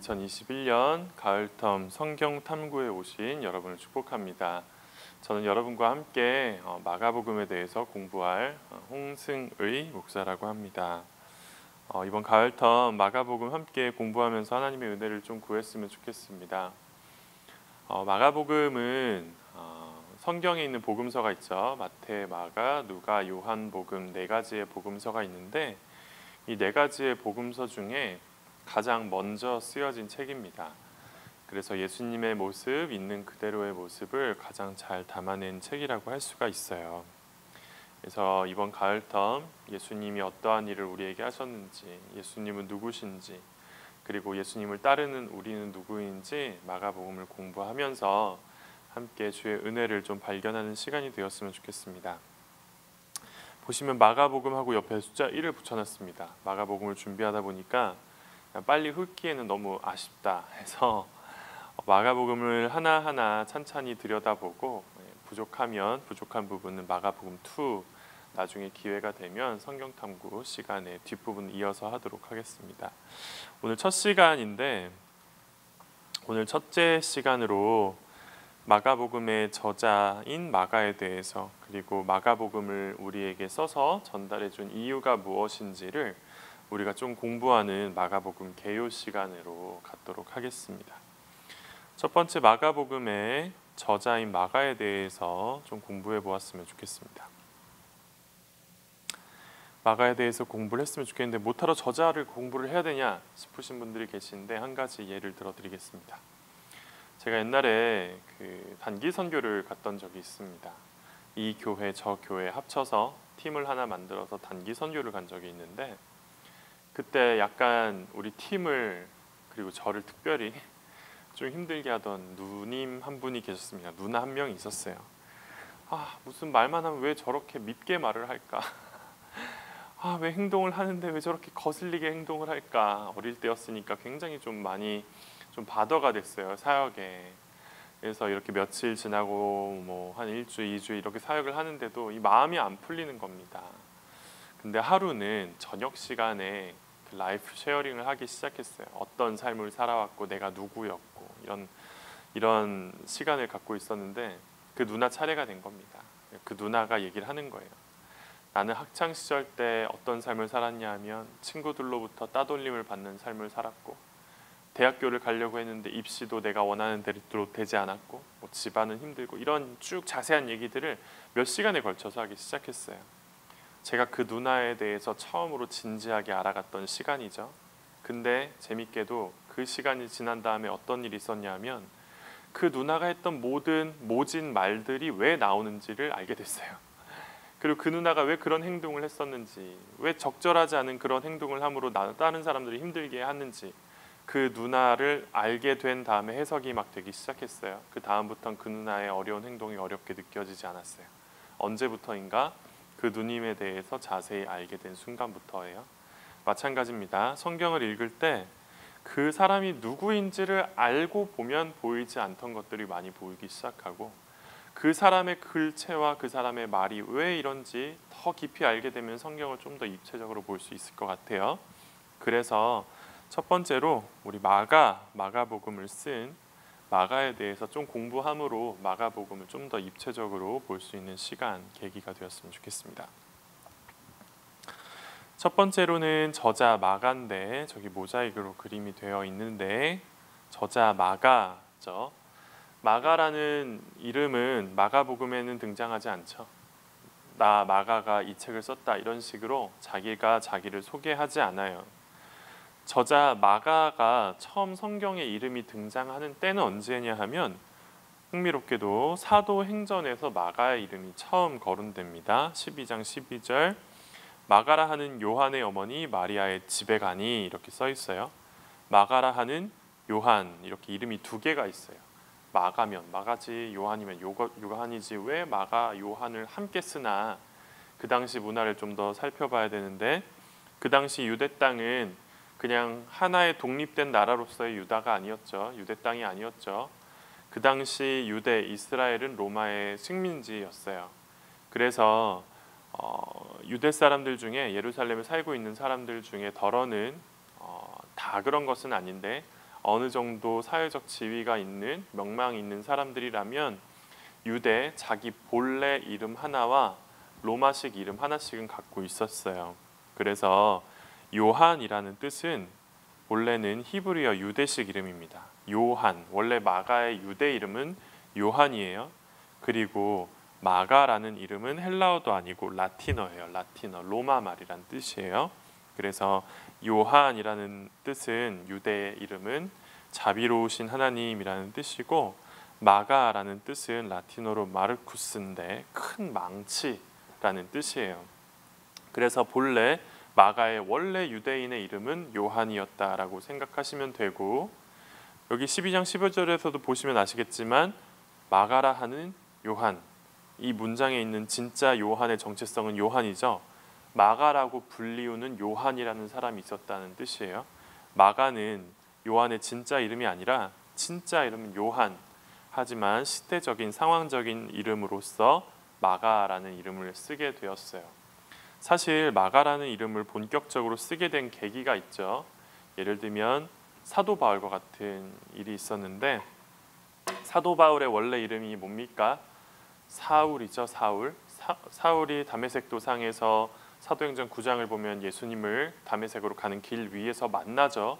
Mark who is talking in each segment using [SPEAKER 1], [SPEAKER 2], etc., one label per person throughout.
[SPEAKER 1] 2021년 가을텀 성경 탐구에 오신 여러분을 축복합니다. 저는 여러분과 함께 마가복음에 대해서 공부할 홍승의 목사라고 합니다. 이번 가을텀 마가복음 함께 공부하면서 하나님의 은혜를 좀 구했으면 좋겠습니다. 마가복음은 성경에 있는 복음서가 있죠. 마태, 마가, 누가, 요한 복음 네 가지의 복음서가 있는데 이 네 가지의 복음서 중에 가장 먼저 쓰여진 책입니다. 그래서 예수님의 모습, 있는 그대로의 모습을 가장 잘 담아낸 책이라고 할 수가 있어요. 그래서 이번 가을텀 예수님이 어떠한 일을 우리에게 하셨는지, 예수님은 누구신지, 그리고 예수님을 따르는 우리는 누구인지 마가복음을 공부하면서 함께 주의 은혜를 좀 발견하는 시간이 되었으면 좋겠습니다. 보시면 마가복음하고 옆에 숫자 1을 붙여놨습니다. 마가복음을 준비하다 보니까 빨리 훑기에는 너무 아쉽다 해서 마가복음을 하나하나 찬찬히 들여다보고 부족하면 부족한 부분은 마가복음 2 나중에 기회가 되면 성경탐구 시간에 뒷부분 이어서 하도록 하겠습니다. 오늘 첫 시간인데 오늘 첫째 시간으로 마가복음의 저자인 마가에 대해서 그리고 마가복음을 우리에게 써서 전달해 준 이유가 무엇인지를 우리가 좀 공부하는 마가복음 개요 시간으로 갖도록 하겠습니다. 첫 번째 마가복음의 저자인 마가에 대해서 좀 공부해 보았으면 좋겠습니다. 마가에 대해서 공부를 했으면 좋겠는데 못하러 저자를 공부를 해야 되냐 싶으신 분들이 계신데 한 가지 예를 들어 드리겠습니다. 제가 옛날에 단기 선교를 갔던 적이 있습니다. 이 교회 저 교회 합쳐서 팀을 하나 만들어서 단기 선교를 간 적이 있는데 그때 약간 우리 팀을 그리고 저를 특별히 좀 힘들게 하던 누님 한 분이 계셨습니다. 누나 한 명이 있었어요. 무슨 말만 하면 왜 저렇게 밉게 말을 할까? 왜 행동을 하는데 왜 저렇게 거슬리게 행동을 할까? 어릴 때였으니까 굉장히 좀 많이 좀 바더가 됐어요, 사역에. 그래서 이렇게 며칠 지나고 뭐 한 1주, 2주 이렇게 사역을 하는데도 이 마음이 안 풀리는 겁니다. 근데 하루는 저녁 시간에 라이프 쉐어링을 하기 시작했어요. 어떤 삶을 살아왔고 내가 누구였고 이런 시간을 갖고 있었는데 그 누나 차례가 된 겁니다. 그 누나가 얘기를 하는 거예요. 나는 학창 시절 때 어떤 삶을 살았냐 하면 친구들로부터 따돌림을 받는 삶을 살았고 대학교를 가려고 했는데 입시도 내가 원하는 대로 되지 않았고 뭐 집안은 힘들고 이런 쭉 자세한 얘기들을 몇 시간에 걸쳐서 하기 시작했어요. 제가 그 누나에 대해서 처음으로 진지하게 알아갔던 시간이죠. 근데 재밌게도 그 시간이 지난 다음에 어떤 일이 있었냐면 그 누나가 했던 모든 모진 말들이 왜 나오는지를 알게 됐어요. 그리고 그 누나가 왜 그런 행동을 했었는지, 왜 적절하지 않은 그런 행동을 함으로 다른 사람들이 힘들게 하는지 그 누나를 알게 된 다음에 해석이 막 되기 시작했어요. 그 다음부터는 그 누나의 어려운 행동이 어렵게 느껴지지 않았어요. 언제부터인가? 그 누님에 대해서 자세히 알게 된 순간부터예요. 마찬가지입니다. 성경을 읽을 때 그 사람이 누구인지를 알고 보면 보이지 않던 것들이 많이 보이기 시작하고 그 사람의 글체와 그 사람의 말이 왜 이런지 더 깊이 알게 되면 성경을 좀 더 입체적으로 볼 수 있을 것 같아요. 그래서 첫 번째로 우리 마가복음을 쓴 마가에 대해서 좀 공부함으로 마가복음을 좀 더 입체적으로 볼 수 있는 시간, 계기가 되었으면 좋겠습니다. 첫 번째로는 저자 마가인데 저기 모자이크로 그림이 되어 있는데 저자 마가죠. 마가라는 이름은 마가복음에는 등장하지 않죠. 나 마가가 이 책을 썼다 이런 식으로 자기가 자기를 소개하지 않아요. 저자 마가가 처음 성경에 이름이 등장하는 때는 언제냐 하면 흥미롭게도 사도행전에서 마가의 이름이 처음 거론됩니다. 12장 12절 마가라 하는 요한의 어머니 마리아의 집에 가니 이렇게 써 있어요. 마가라 하는 요한 이렇게 이름이 두 개가 있어요. 마가면 마가지 요한이면 요한이지 왜 마가 요한을 함께 쓰나 그 당시 문화를 좀 더 살펴봐야 되는데 그 당시 유대 땅은 그냥 하나의 독립된 나라로서의 유다가 아니었죠. 유대 땅이 아니었죠. 그 당시 유대 이스라엘은 로마의 식민지였어요. 그래서 유대 사람들 중에 예루살렘에 살고 있는 사람들 중에 덜어는 다 그런 것은 아닌데 어느 정도 사회적 지위가 있는 명망이 있는 사람들이라면 유대 자기 본래 이름 하나와 로마식 이름 하나씩은 갖고 있었어요. 그래서 요한이라는 뜻은 원래는 히브리어 유대식 이름입니다. 요한, 원래 마가의 유대 이름은 요한이에요. 그리고 마가라는 이름은 헬라어도 아니고 라틴어예요. 라틴어, 로마 말이란 뜻이에요. 그래서 요한이라는 뜻은 유대의 이름은 자비로우신 하나님이라는 뜻이고, 마가라는 뜻은 라틴어로 마르쿠스인데 큰 망치라는 뜻이에요. 그래서 본래 마가의 원래 유대인의 이름은 요한이었다라고 생각하시면 되고, 여기 12장 15절에서도 보시면 아시겠지만 마가라 하는 요한, 이 문장에 있는 진짜 요한의 정체성은 요한이죠. 마가라고 불리우는 요한이라는 사람이 있었다는 뜻이에요. 마가는 요한의 진짜 이름이 아니라 진짜 이름은 요한, 하지만 시대적인 상황적인 이름으로서 마가라는 이름을 쓰게 되었어요. 사실 마가라는 이름을 본격적으로 쓰게 된 계기가 있죠. 예를 들면 사도 바울과 같은 일이 있었는데, 사도 바울의 원래 이름이 뭡니까? 사울이죠. 사울이 다메섹 도상에서 사도행전 9장을 보면 예수님을 다메섹으로 가는 길 위에서 만나죠.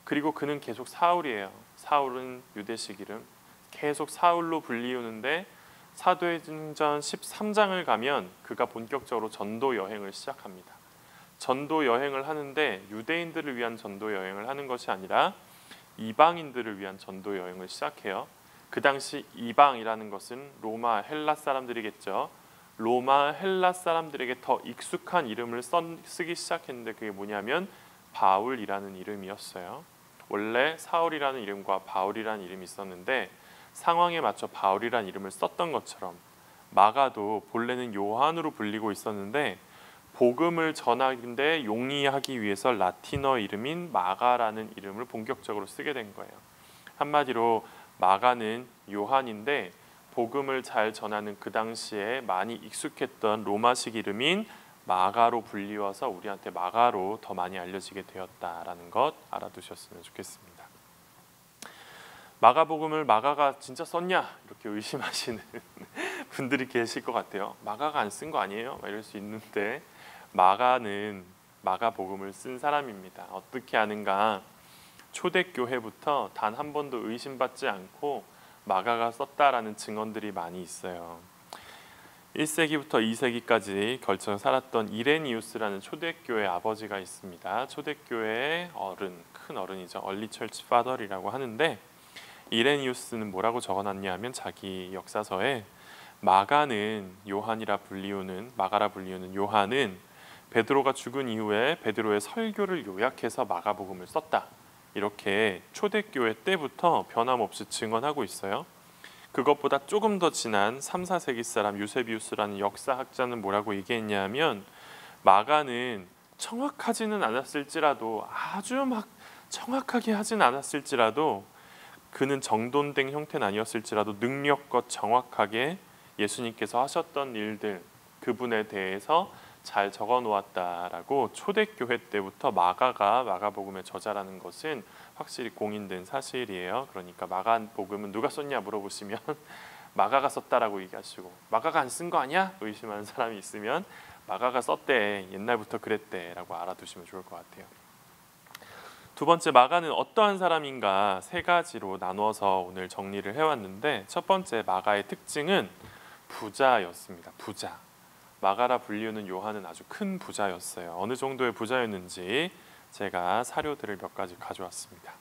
[SPEAKER 1] 그리고 그는 계속 사울이에요. 사울은 유대식 이름, 계속 사울로 불리우는데 사도행전 13장을 가면 그가 본격적으로 전도 여행을 시작합니다. 전도 여행을 하는데 유대인들을 위한 전도 여행을 하는 것이 아니라 이방인들을 위한 전도 여행을 시작해요. 그 당시 이방이라는 것은 로마 헬라 사람들이겠죠. 로마 헬라 사람들에게 더 익숙한 이름을 쓰기 시작했는데 그게 뭐냐면 바울이라는 이름이었어요. 원래 사울이라는 이름과 바울이라는 이름이 있었는데 상황에 맞춰 바울이라는 이름을 썼던 것처럼 마가도 본래는 요한으로 불리고 있었는데 복음을 전하는데 용이하기 위해서 라틴어 이름인 마가라는 이름을 본격적으로 쓰게 된 거예요. 한마디로 마가는 요한인데 복음을 잘 전하는 그 당시에 많이 익숙했던 로마식 이름인 마가로 불리워서 우리한테 마가로 더 많이 알려지게 되었다라는 것 알아두셨으면 좋겠습니다. 마가복음을 마가가 진짜 썼냐? 이렇게 의심하시는 분들이 계실 것 같아요. 마가가 안 쓴 거 아니에요? 이럴 수 있는데 마가는 마가복음을 쓴 사람입니다. 어떻게 아는가? 초대교회부터 단 한 번도 의심받지 않고 마가가 썼다라는 증언들이 많이 있어요. 1세기부터 2세기까지 걸쳐 살았던 이레니우스라는 초대교회 아버지가 있습니다. 초대교회의 어른, 큰 어른이죠. 얼리 철치 파더리라고 하는데 이레니우스는 뭐라고 적어놨냐 하면 자기 역사서에 마가라 불리우는 요한은 베드로가 죽은 이후에 베드로의 설교를 요약해서 마가복음을 썼다. 이렇게 초대교회 때부터 변함없이 증언하고 있어요. 그것보다 조금 더 지난 3, 4세기 사람 유세비우스라는 역사학자는 뭐라고 얘기했냐면 마가는 정확하지는 않았을지라도 아주 막 정확하게 하진 않았을지라도 그는 정돈된 형태는 아니었을지라도 능력껏 정확하게 예수님께서 하셨던 일들 그분에 대해서 잘 적어 놓았다라고 초대교회 때부터 마가가 마가복음의 저자라는 것은 확실히 공인된 사실이에요. 그러니까 마가복음은 누가 썼냐 물어보시면 마가가 썼다라고 얘기하시고 마가가 안 쓴 거 아니야? 의심하는 사람이 있으면 마가가 썼대, 옛날부터 그랬대라고 알아두시면 좋을 것 같아요. 두 번째, 마가는 어떠한 사람인가 세 가지로 나누어서 오늘 정리를 해왔는데 첫 번째 마가의 특징은 부자였습니다. 부자. 마가라 불리우는 요한은 아주 큰 부자였어요. 어느 정도의 부자였는지 제가 사료들을 몇 가지 가져왔습니다.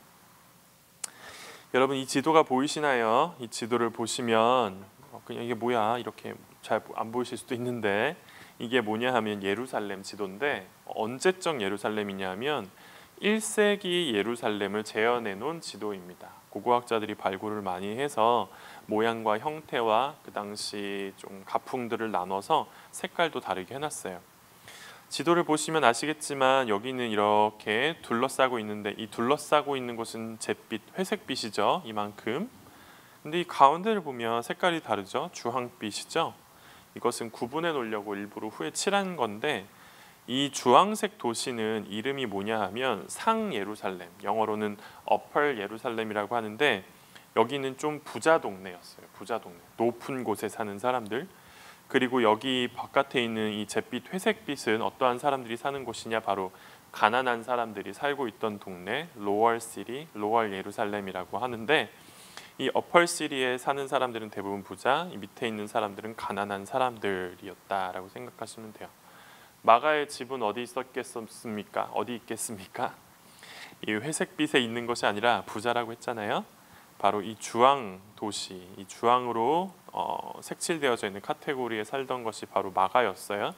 [SPEAKER 1] 여러분 이 지도가 보이시나요? 이 지도를 보시면 그냥 이게 뭐야 이렇게 잘 안 보이실 수도 있는데 이게 뭐냐 하면 예루살렘 지도인데 언제적 예루살렘이냐 하면 1세기 예루살렘을 재현해 놓은 지도입니다. 고고학자들이 발굴을 많이 해서 모양과 형태와 그 당시 좀 가풍들을 나눠서 색깔도 다르게 해놨어요. 지도를 보시면 아시겠지만 여기는 이렇게 둘러싸고 있는데 이 둘러싸고 있는 곳은 잿빛, 회색빛이죠. 이만큼. 근데 이 가운데를 보면 색깔이 다르죠. 주황빛이죠. 이것은 구분해 놓으려고 일부러 후에 칠한 건데 이 주황색 도시는 이름이 뭐냐 하면 상 예루살렘, 영어로는 어펄 예루살렘이라고 하는데 여기는 좀 부자 동네였어요. 부자 동네, 높은 곳에 사는 사람들. 그리고 여기 바깥에 있는 이 잿빛, 회색빛은 어떠한 사람들이 사는 곳이냐, 바로 가난한 사람들이 살고 있던 동네, 로얼 시리, 로얼 예루살렘이라고 하는데, 이 어펄 시리에 사는 사람들은 대부분 부자, 이 밑에 있는 사람들은 가난한 사람들이었다라고 생각하시면 돼요. 마가의 집은 어디 있었겠습니까? 어디 있겠습니까? 이 회색빛에 있는 것이 아니라 부자라고 했잖아요. 바로 이 주황 도시, 이 주황으로 색칠되어져 있는 카테고리에 살던 것이 바로 마가였어요.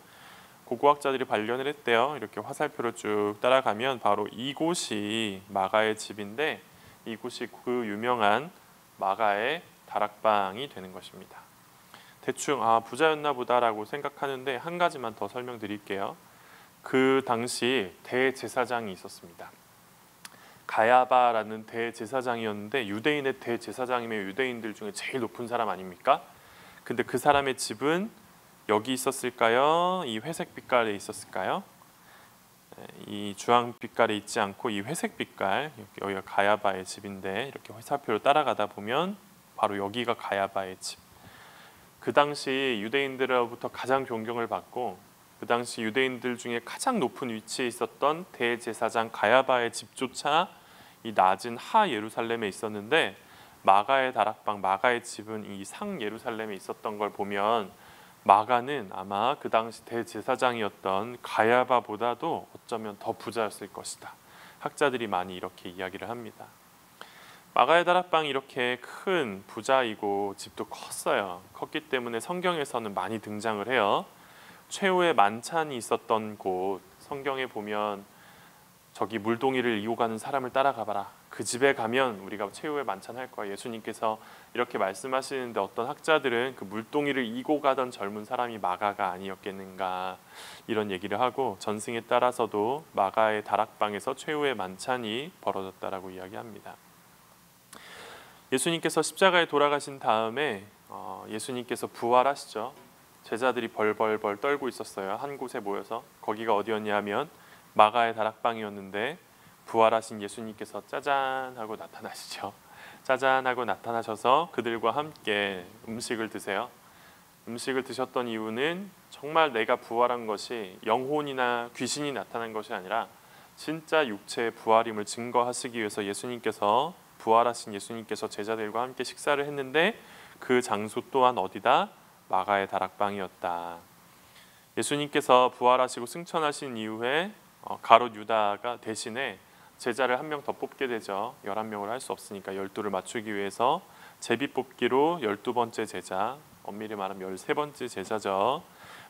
[SPEAKER 1] 고고학자들이 발견을 했대요. 이렇게 화살표로 쭉 따라가면 바로 이곳이 마가의 집인데, 이곳이 그 유명한 마가의 다락방이 되는 것입니다. 대충 부자였나 보다라고 생각하는데 한 가지만 더 설명드릴게요. 그 당시 대제사장이 있었습니다. 가야바라는 대제사장이었는데, 유대인의 대제사장이면 유대인들 중에 제일 높은 사람 아닙니까? 근데 그 사람의 집은 여기 있었을까요? 이 회색 빛깔에 있었을까요? 이 주황 빛깔에 있지 않고 이 회색 빛깔, 여기가 가야바의 집인데, 이렇게 화살표로 따라가다 보면 바로 여기가 가야바의 집. 그 당시 유대인들로부터 가장 존경을 받고 그 당시 유대인들 중에 가장 높은 위치에 있었던 대제사장 가야바의 집조차 이 낮은 하 예루살렘에 있었는데, 마가의 다락방, 마가의 집은 이 상 예루살렘에 있었던 걸 보면 마가는 아마 그 당시 대제사장이었던 가야바보다도 어쩌면 더 부자였을 것이다. 학자들이 많이 이렇게 이야기를 합니다. 마가의 다락방이 이렇게 큰 부자이고 집도 컸어요. 컸기 때문에 성경에서는 많이 등장을 해요. 최후의 만찬이 있었던 곳, 성경에 보면 저기 물동이를 이고 가는 사람을 따라가봐라. 그 집에 가면 우리가 최후의 만찬 할 거야. 예수님께서 이렇게 말씀하시는데, 어떤 학자들은 그 물동이를 이고 가던 젊은 사람이 마가가 아니었겠는가, 이런 얘기를 하고, 전승에 따라서도 마가의 다락방에서 최후의 만찬이 벌어졌다라고 이야기합니다. 예수님께서 십자가에 돌아가신 다음에 예수님께서 부활하시죠. 제자들이 벌벌벌 떨고 있었어요. 한 곳에 모여서. 거기가 어디였냐 하면 마가의 다락방이었는데, 부활하신 예수님께서 짜잔 하고 나타나시죠. 짜잔 하고 나타나셔서 그들과 함께 음식을 드세요. 음식을 드셨던 이유는 정말 내가 부활한 것이 영혼이나 귀신이 나타난 것이 아니라 진짜 육체의 부활임을 증거하시기 위해서 부활하신 예수님께서 제자들과 함께 식사를 했는데, 그 장소 또한 어디다? 마가의 다락방이었다. 예수님께서 부활하시고 승천하신 이후에 가롯 유다가 대신에 제자를 한 명 더 뽑게 되죠. 11명을 할 수 없으니까 12를 맞추기 위해서 제비 뽑기로 12번째 제자, 엄밀히 말하면 13번째 제자죠.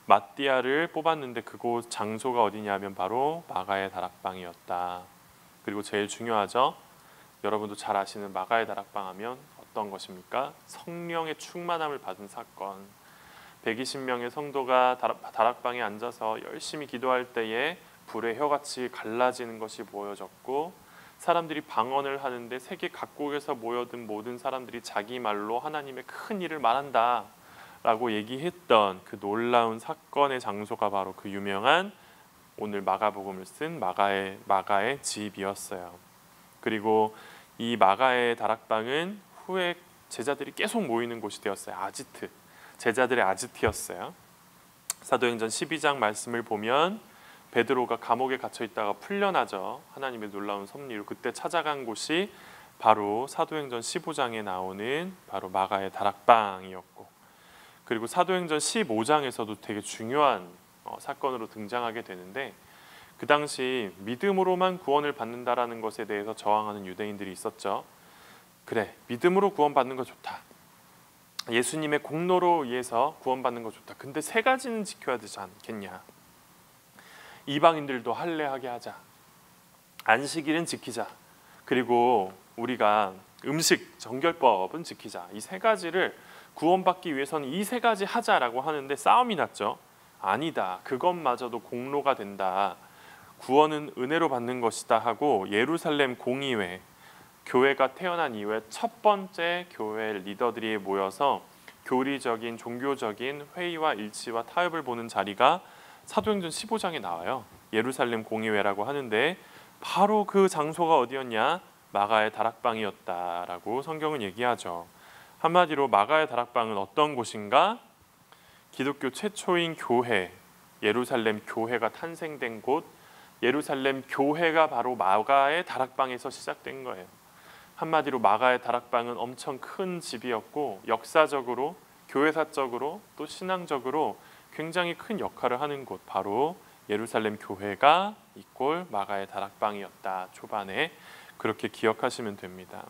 [SPEAKER 1] 마띠아를 뽑았는데 그곳 장소가 어디냐면 바로 마가의 다락방이었다. 그리고 제일 중요하죠. 여러분도 잘 아시는 마가의 다락방 하면 어떤 것입니까? 성령의 충만함을 받은 사건. 120명의 성도가 다락방에 앉아서 열심히 기도할 때에 불의 혀같이 갈라지는 것이 보여졌고, 사람들이 방언을 하는데 세계 각국에서 모여든 모든 사람들이 자기 말로 하나님의 큰 일을 말한다 라고 얘기했던 그 놀라운 사건의 장소가 바로 그 유명한 오늘 마가복음을 쓴 마가의 집이었어요. 그리고 이 마가의 다락방은 후에 제자들이 계속 모이는 곳이 되었어요. 아지트, 제자들의 아지트였어요. 사도행전 12장 말씀을 보면 베드로가 감옥에 갇혀 있다가 풀려나죠. 하나님의 놀라운 섭리로 그때 찾아간 곳이 바로 사도행전 15장에 나오는 바로 마가의 다락방이었고, 그리고 사도행전 15장에서도 되게 중요한 사건으로 등장하게 되는데, 그 당시 믿음으로만 구원을 받는다라는 것에 대해서 저항하는 유대인들이 있었죠. 그래, 믿음으로 구원받는 거 좋다. 예수님의 공로로 의해서 구원받는 거 좋다. 근데 세 가지는 지켜야 되지 않겠냐. 이방인들도 할례하게 하자. 안식일은 지키자. 그리고 우리가 음식 정결법은 지키자. 이 세 가지를 구원받기 위해서는 이 세 가지 하자라고 하는데 싸움이 났죠. 아니다. 그것마저도 공로가 된다. 구원은 은혜로 받는 것이다 하고 예루살렘 공의회, 교회가 태어난 이후에 첫 번째 교회 리더들이 모여서 교리적인 종교적인 회의와 일치와 타협을 보는 자리가 사도행전 15장에 나와요. 예루살렘 공의회라고 하는데 바로 그 장소가 어디였냐? 마가의 다락방이었다라고 성경은 얘기하죠. 한마디로 마가의 다락방은 어떤 곳인가? 기독교 최초인 교회, 예루살렘 교회가 탄생된 곳, 예루살렘 교회가 바로 마가의 다락방에서 시작된 거예요. 한마디로 마가의 다락방은 엄청 큰 집이었고 역사적으로, 교회사적으로, 또 신앙적으로 굉장히 큰 역할을 하는 곳, 바로 예루살렘 교회가 이꼴 마가의 다락방이었다. 초반에 그렇게 기억하시면 됩니다.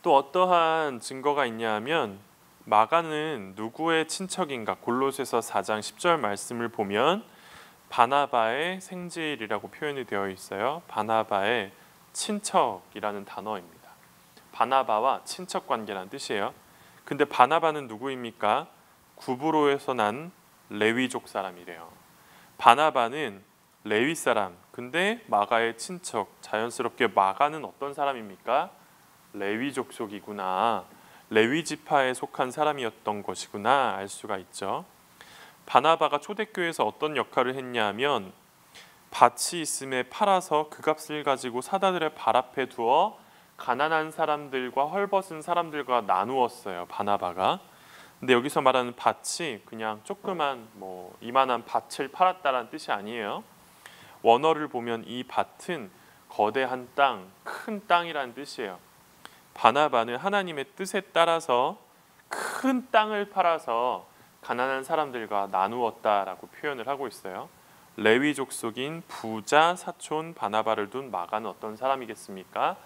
[SPEAKER 1] 또 어떠한 증거가 있냐 하면 마가는 누구의 친척인가? 골로새서 4장 10절 말씀을 보면 바나바의 생질이라고 표현이 되어 있어요. 바나바의 친척이라는 단어입니다. 바나바와 친척 관계라는 뜻이에요. 근데 바나바는 누구입니까? 구브로에서 난 레위족 사람이래요. 바나바는 레위 사람, 근데 마가의 친척. 자연스럽게 마가는 어떤 사람입니까? 레위 족속이구나, 레위 지파에 속한 사람이었던 것이구나 알 수가 있죠. 바나바가 초대교회에서 어떤 역할을 했냐 하면 밭이 있음에 팔아서 그 값을 가지고 사다들의 발 앞에 두어 가난한 사람들과 헐벗은 사람들과 나누었어요. 바나바가. 근데 여기서 말하는 밭이 그냥 조그만 이만한 밭을 팔았다라는 뜻이 아니에요. 원어를 보면 이 밭은 거대한 땅, 큰 땅이라는 뜻이에요. 바나바는 하나님의 뜻에 따라서 큰 땅을 팔아서 가난한 사람들과 나누었다라고 표현을 하고 있어요. 레위 족속인 부자 사촌 바나바를 둔 마가는 어떤 사람이겠습니까?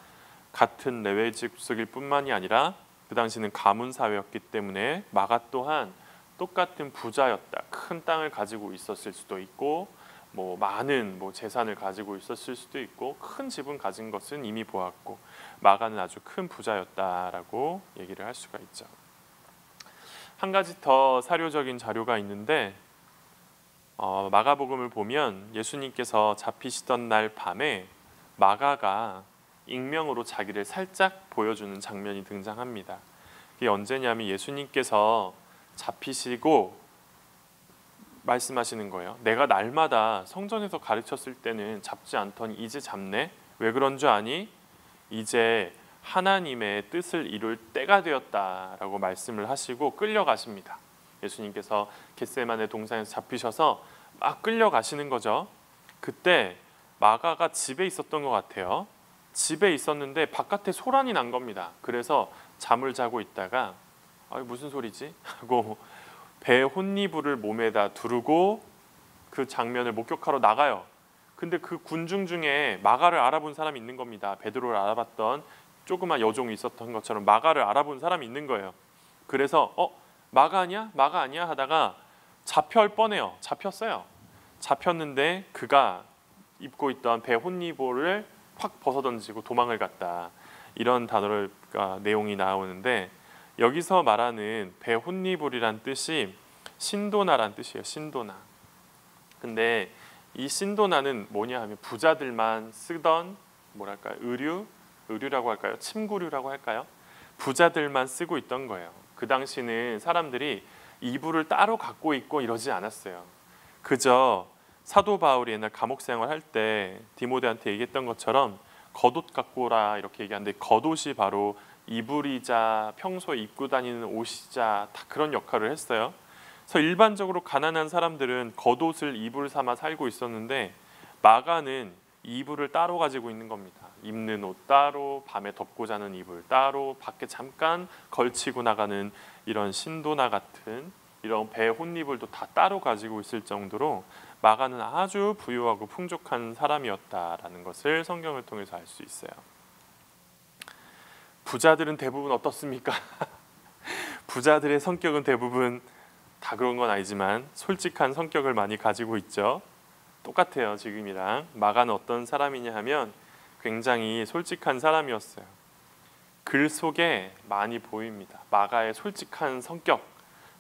[SPEAKER 1] 같은 레위 족속일 뿐만이 아니라 그 당시는 가문 사회였기 때문에 마가 또한 똑같은 부자였다. 큰 땅을 가지고 있었을 수도 있고 많은 재산을 가지고 있었을 수도 있고 큰 집은 가진 것은 이미 보았고 마가는 아주 큰 부자였다라고 얘기를 할 수가 있죠. 한 가지 더 사료적인 자료가 있는데 마가복음을 보면 예수님께서 잡히시던 날 밤에 마가가 익명으로 자기를 살짝 보여주는 장면이 등장합니다. 그게 언제냐면 예수님께서 잡히시고 말씀하시는 거예요. 내가 날마다 성전에서 가르쳤을 때는 잡지 않더니 이제 잡네? 왜 그런 줄 아니? 이제 하나님의 뜻을 이룰 때가 되었다라고 말씀을 하시고 끌려가십니다. 예수님께서 겟세마네 동산에서 잡히셔서 막 끌려가시는 거죠. 그때 마가가 집에 있었던 것 같아요. 집에 있었는데 바깥에 소란이 난 겁니다. 그래서 잠을 자고 있다가 무슨 소리지? 하고 배 혼니부를 몸에다 두르고 그 장면을 목격하러 나가요. 근데 그 군중 중에 마가를 알아본 사람이 있는 겁니다. 베드로를 알아봤던 조그만 여종이 있었던 것처럼 마가를 알아본 사람이 있는 거예요. 그래서 마가 아니야? 마가 아니야? 하다가 잡힐 뻔해요. 잡혔어요. 잡혔는데 그가 입고 있던 배 혼니보를 확 벗어던지고 도망을 갔다. 이런 내용이 나오는데 여기서 말하는 배 혼니볼이란 뜻이 신도나란 뜻이에요. 신도나. 근데 이 신도나는 뭐냐 하면 부자들만 쓰던 의류라고 할까요? 침구류라고 할까요? 부자들만 쓰고 있던 거예요. 그 당시는 사람들이 이불을 따로 갖고 있고 이러지 않았어요. 그저 사도 바울이 옛날 감옥 생활할 때 디모데한테 얘기했던 것처럼 겉옷 갖고 오라 이렇게 얘기하는데 겉옷이 바로 이불이자 평소에 입고 다니는 옷이자 다 그런 역할을 했어요. 그래서 일반적으로 가난한 사람들은 겉옷을 이불 삼아 살고 있었는데 마가는 이불을 따로 가지고 있는 겁니다. 입는 옷 따로, 밤에 덮고 자는 이불 따로, 밖에 잠깐 걸치고 나가는 이런 신도나 같은 이런 배 혼이불도 다 따로 가지고 있을 정도로 마가는 아주 부유하고 풍족한 사람이었다라는 것을 성경을 통해서 알 수 있어요. 부자들은 대부분 어떻습니까? 부자들의 성격은 대부분 다 그런 건 아니지만 솔직한 성격을 많이 가지고 있죠. 똑같아요. 지금이랑. 마가는 어떤 사람이냐 하면 굉장히 솔직한 사람이었어요. 글 속에 많이 보입니다. 마가의 솔직한 성격,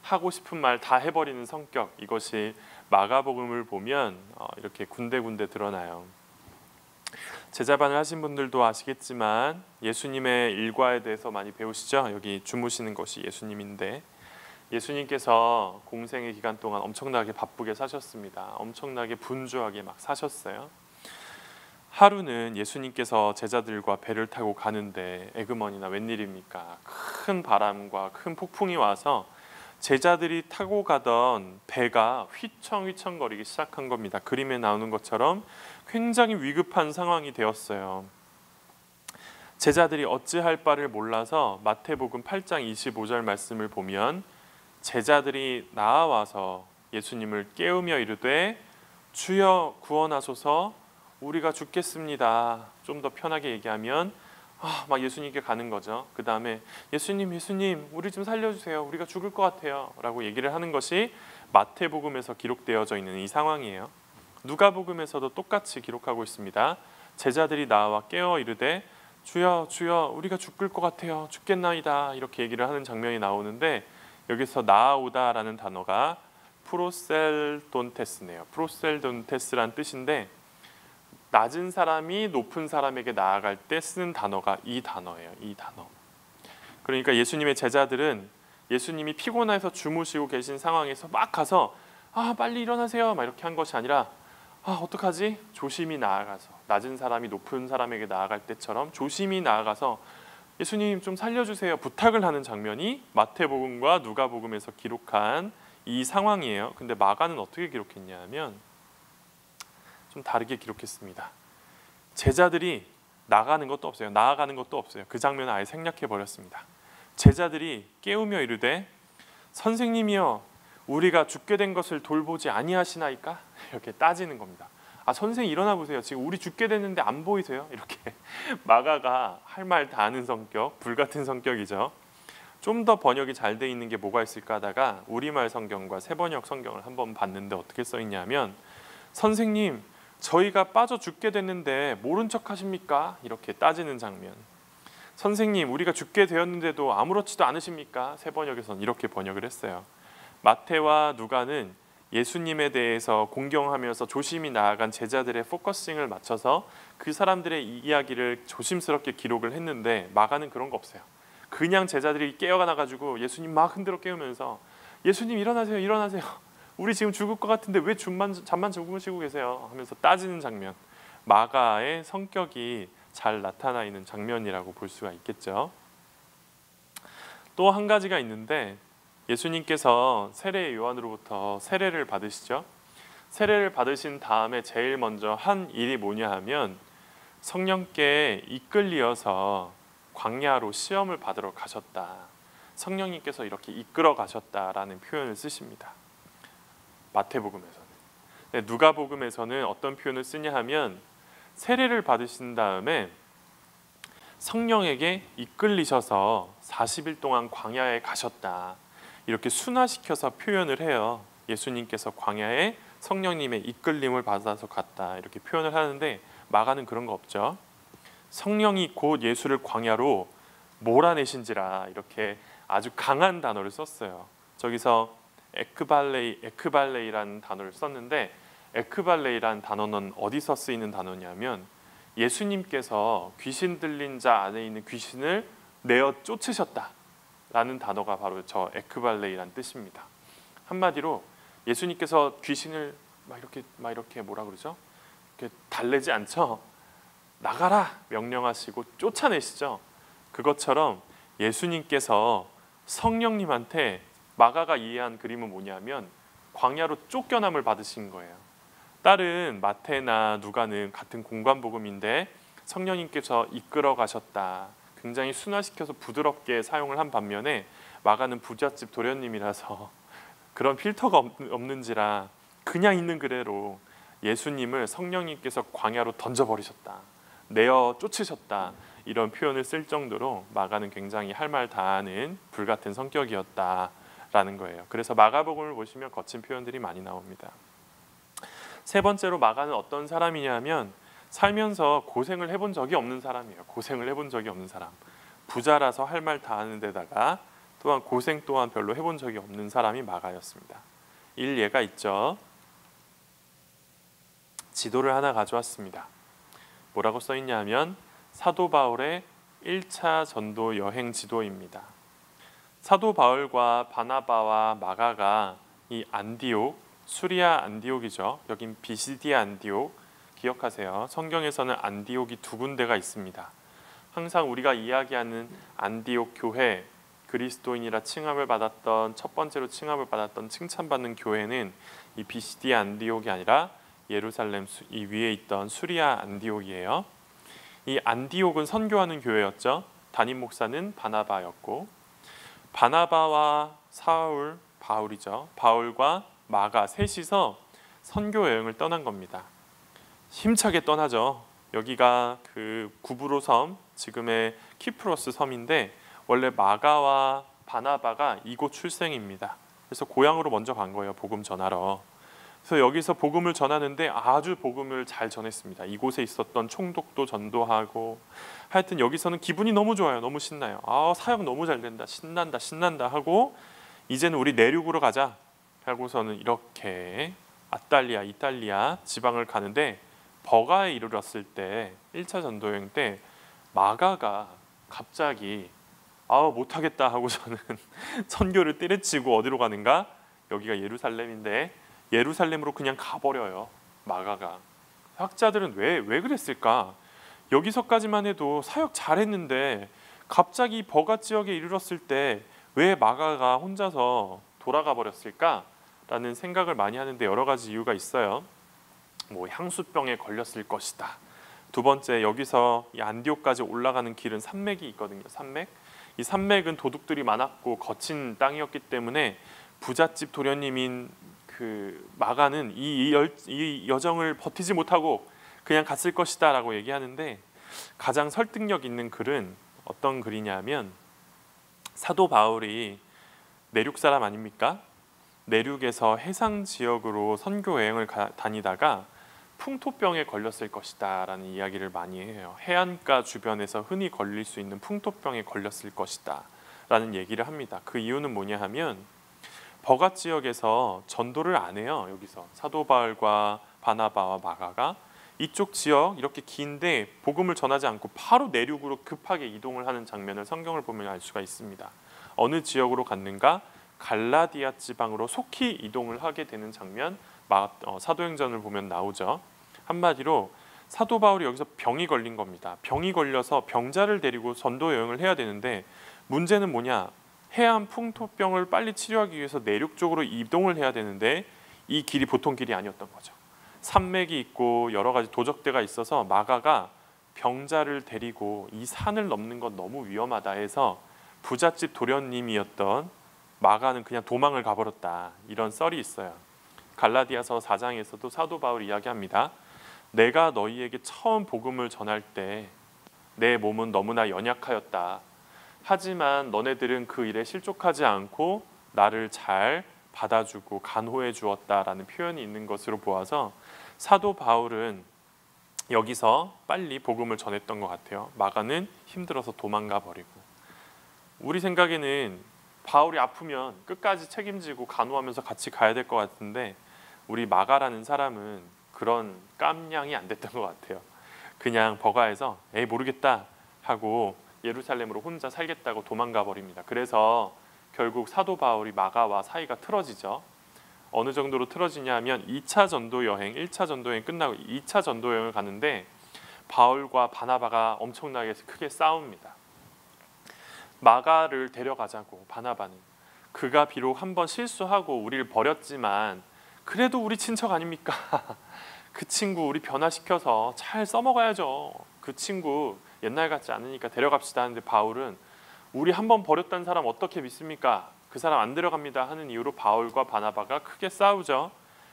[SPEAKER 1] 하고 싶은 말 다 해버리는 성격, 이것이 마가복음을 보면 이렇게 군데군데 드러나요. 제자반을 하신 분들도 아시겠지만 예수님의 일과에 대해서 많이 배우시죠. 여기 주무시는 것이 예수님인데 예수님께서 공생의 기간 동안 엄청나게 바쁘게 사셨습니다. 엄청나게 분주하게 막 사셨어요. 하루는 예수님께서 제자들과 배를 타고 가는데 에그머니나 웬일입니까? 큰 바람과 큰 폭풍이 와서 제자들이 타고 가던 배가 휘청휘청거리기 시작한 겁니다. 그림에 나오는 것처럼 굉장히 위급한 상황이 되었어요. 제자들이 어찌할 바를 몰라서 마태복음 8장 25절 말씀을 보면 제자들이 나와서 예수님을 깨우며 이르되 주여 구원하소서 우리가 죽겠습니다. 좀 더 편하게 얘기하면 막 예수님께 가는 거죠. 그 다음에 예수님 우리 좀 살려주세요. 우리가 죽을 것 같아요 라고 얘기를 하는 것이 마태복음에서 기록되어져 있는 이 상황이에요. 누가복음에서도 똑같이 기록하고 있습니다. 제자들이 나와 깨어 이르되 주여 주여 우리가 죽을 것 같아요. 죽겠나이다 이렇게 얘기를 하는 장면이 나오는데 여기서 나아오다라는 단어가 프로셀돈테스네요. 프로셀돈테스란 뜻인데 낮은 사람이 높은 사람에게 나아갈 때 쓰는 단어가 이 단어예요. 이 단어. 그러니까 예수님의 제자들은 예수님이 피곤해서 주무시고 계신 상황에서 막 가서 빨리 일어나세요 막 이렇게 한 것이 아니라 어떡하지? 조심히 나아가서 낮은 사람이 높은 사람에게 나아갈 때처럼 조심히 나아가서 예수님 좀 살려주세요 부탁을 하는 장면이 마태복음과 누가복음에서 기록한 이 상황이에요. 근데 마가는 어떻게 기록했냐 하면 좀 다르게 기록했습니다. 제자들이 나아가는 것도 없어요. 그 장면을 아예 생략해 버렸습니다. 제자들이 깨우며 이르되 선생님이여 우리가 죽게 된 것을 돌보지 아니하시나이까? 이렇게 따지는 겁니다. 선생님 일어나 보세요. 지금 우리 죽게 됐는데 안 보이세요? 이렇게 마가가 할 말 다 하는 성격, 불같은 성격이죠. 좀 더 번역이 잘 돼 있는 게 뭐가 있을까 하다가 우리말 성경과 새번역 성경을 한번 봤는데 어떻게 써 있냐면 선생님 저희가 빠져 죽게 됐는데 모른 척 하십니까? 이렇게 따지는 장면. 선생님 우리가 죽게 되었는데도 아무렇지도 않으십니까? 새번역에서는 이렇게 번역을 했어요. 마태와 누가는 예수님에 대해서 공경하면서 조심히 나아간 제자들의 포커싱을 맞춰서 그 사람들의 이야기를 조심스럽게 기록을 했는데 마가는 그런 거 없어요. 그냥 제자들이 깨어나가지고 예수님 막 흔들어 깨우면서 예수님 일어나세요. 우리 지금 죽을 것 같은데 왜 잠만 주무시고 계세요? 하면서 따지는 장면. 마가의 성격이 잘 나타나 있는 장면이라고 볼 수가 있겠죠. 또 한 가지가 있는데 예수님께서 세례 요한으로부터 세례를 받으시죠. 세례를 받으신 다음에 제일 먼저 한 일이 뭐냐 하면 성령께 이끌리어서 광야로 시험을 받으러 가셨다. 성령님께서 이렇게 이끌어 가셨다라는 표현을 쓰십니다. 마태복음에서는. 누가복음에서는 어떤 표현을 쓰냐 하면 세례를 받으신 다음에 성령에게 이끌리셔서 40일 동안 광야에 가셨다. 이렇게 순화시켜서 표현을 해요. 예수님께서 광야에 성령님의 이끌림을 받아서 갔다. 이렇게 표현을 하는데 마가는 그런 거 없죠. 성령이 곧 예수를 광야로 몰아내신지라 이렇게 아주 강한 단어를 썼어요. 저기서 에크발레이라는 단어를 썼는데 에크발레이라는 단어는 어디서 쓰이는 단어냐면 예수님께서 귀신 들린 자 안에 있는 귀신을 내어 쫓으셨다라는 단어가 바로 저 에크발레이라는 뜻입니다. 한마디로 예수님께서 귀신을 막 이렇게 뭐라 그러죠? 이렇게 달래지 않죠? 나가라 명령하시고 쫓아내시죠. 그것처럼 예수님께서 성령님한테 마가가 이해한 그림은 뭐냐면 광야로 쫓겨남을 받으신 거예요. 다른 마태나 누가는 같은 공관복음인데 성령님께서 이끌어 가셨다. 굉장히 순화시켜서 부드럽게 사용을 한 반면에 마가는 부잣집 도련님이라서 그런 필터가 없는지라 그냥 있는 그대로 예수님을 성령님께서 광야로 던져버리셨다. 내어 쫓으셨다. 이런 표현을 쓸 정도로 마가는 굉장히 할 말 다 하는 불같은 성격이었다라는 거예요. 그래서 마가복음을 보시면 거친 표현들이 많이 나옵니다. 세 번째로 마가는 어떤 사람이냐면 살면서 고생을 해본 적이 없는 사람이에요. 고생을 해본 적이 없는 사람. 부자라서 할 말 다 하는 데다가 또한 고생 또한 별로 해본 적이 없는 사람이 마가였습니다. 일예가 있죠. 지도를 하나 가져왔습니다. 뭐라고 써있냐 하면 사도 바울의 1차 전도 여행 지도입니다. 사도 바울과 바나바와 마가가 이 안디옥, 수리아 안디옥이죠. 여긴 비시디아 안디옥, 기억하세요. 성경에서는 안디옥이 두 군데가 있습니다. 항상 우리가 이야기하는 안디옥 교회, 그리스도인이라 칭함을 받았던, 첫 번째로 칭함을 받았던 칭찬받는 교회는 이 비시디아 안디옥이 아니라 예루살렘 이 위에 있던 수리아 안디옥이에요. 이 안디옥은 선교하는 교회였죠. 담임 목사는 바나바였고, 바나바와 사울, 바울이죠. 바울과 마가 셋이서 선교 여행을 떠난 겁니다. 힘차게 떠나죠. 여기가 그 구브로 섬, 지금의 키프로스 섬인데 원래 마가와 바나바가 이곳 출생입니다. 그래서 고향으로 먼저 간 거예요. 복음 전하러. 그래서 여기서 복음을 전하는데 아주 복음을 잘 전했습니다. 이곳에 있었던 총독도 전도하고, 하여튼 여기서는 기분이 너무 좋아요. 너무 신나요. 사역 너무 잘 된다. 신난다 신난다 하고, 이제는 우리 내륙으로 가자 하고서는 이렇게 아탈리아, 이탈리아 지방을 가는데, 버가에 이르렀을 때 1차 전도여행 때 마가가 갑자기 못하겠다 하고서는 선교를 때려치고 어디로 가는가? 여기가 예루살렘인데 예루살렘으로 그냥 가버려요. 마가가. 학자들은 왜 그랬을까? 여기서까지만 해도 사역 잘했는데 갑자기 버가 지역에 이르렀을 때 왜 마가가 혼자서 돌아가 버렸을까? 라는 생각을 많이 하는데 여러 가지 이유가 있어요. 향수병에 걸렸을 것이다. 두 번째, 여기서 이 안디옥까지 올라가는 길은 산맥이 있거든요. 산맥. 이 산맥은 도둑들이 많았고 거친 땅이었기 때문에 부잣집 도련님인 그 마가는 이 여정을 버티지 못하고 그냥 갔을 것이다 라고 얘기하는데, 가장 설득력 있는 글은 어떤 글이냐면, 사도 바울이 내륙 사람 아닙니까? 내륙에서 해상 지역으로 선교 여행을 다니다가 풍토병에 걸렸을 것이다 라는 이야기를 많이 해요. 해안가 주변에서 흔히 걸릴 수 있는 풍토병에 걸렸을 것이다 라는 얘기를 합니다. 그 이유는 뭐냐 하면, 버가 지역에서 전도를 안 해요. 여기서 사도 바울과 바나바와 마가가 이쪽 지역 이렇게 긴데 복음을 전하지 않고 바로 내륙으로 급하게 이동을 하는 장면을 성경을 보면 알 수가 있습니다. 어느 지역으로 갔는가? 갈라디아 지방으로 속히 이동을 하게 되는 장면, 사도행전을 보면 나오죠. 한마디로 사도 바울이 여기서 병이 걸린 겁니다. 병이 걸려서 병자를 데리고 전도 여행을 해야 되는데, 문제는 뭐냐? 해안 풍토병을 빨리 치료하기 위해서 내륙 쪽으로 이동을 해야 되는데 이 길이 보통 길이 아니었던 거죠. 산맥이 있고 여러 가지 도적대가 있어서 마가가 병자를 데리고 이 산을 넘는 건 너무 위험하다 해서 부잣집 도련님이었던 마가는 그냥 도망을 가버렸다, 이런 썰이 있어요. 갈라디아서 4장에서도 사도 바울이 이야기합니다. 내가 너희에게 처음 복음을 전할 때 내 몸은 너무나 연약하였다. 하지만 너네들은 그 일에 실족하지 않고 나를 잘 받아주고 간호해 주었다라는 표현이 있는 것으로 보아서 사도 바울은 여기서 빨리 복음을 전했던 것 같아요. 마가는 힘들어서 도망가 버리고. 우리 생각에는 바울이 아프면 끝까지 책임지고 간호하면서 같이 가야 될 것 같은데, 우리 마가라는 사람은 그런 깜냥이 안 됐던 것 같아요. 그냥 버가에서 에이 모르겠다 하고 예루살렘으로 혼자 살겠다고 도망가 버립니다. 그래서 결국 사도 바울이 마가와 사이가 틀어지죠. 어느 정도로 틀어지냐 하면 2차 전도 여행, 1차 전도 여행 끝나고 2차 전도 여행을 가는데 바울과 바나바가 엄청나게 크게 싸웁니다. 마가를 데려가자고 바나바는. 그가 비록 한번 실수하고 우리를 버렸지만 그래도 우리 친척 아닙니까? 그 친구 우리 변화시켜서 잘 써먹어야죠. 그 친구 옛날 같지 않으니까 데려갑시다 하는데, 바울은 우리 한번 버렸다는 사람 어떻게 믿습니까? 그 사람 안 데려갑니다 하는 이유로 바울과 바나바가 크게 싸우죠.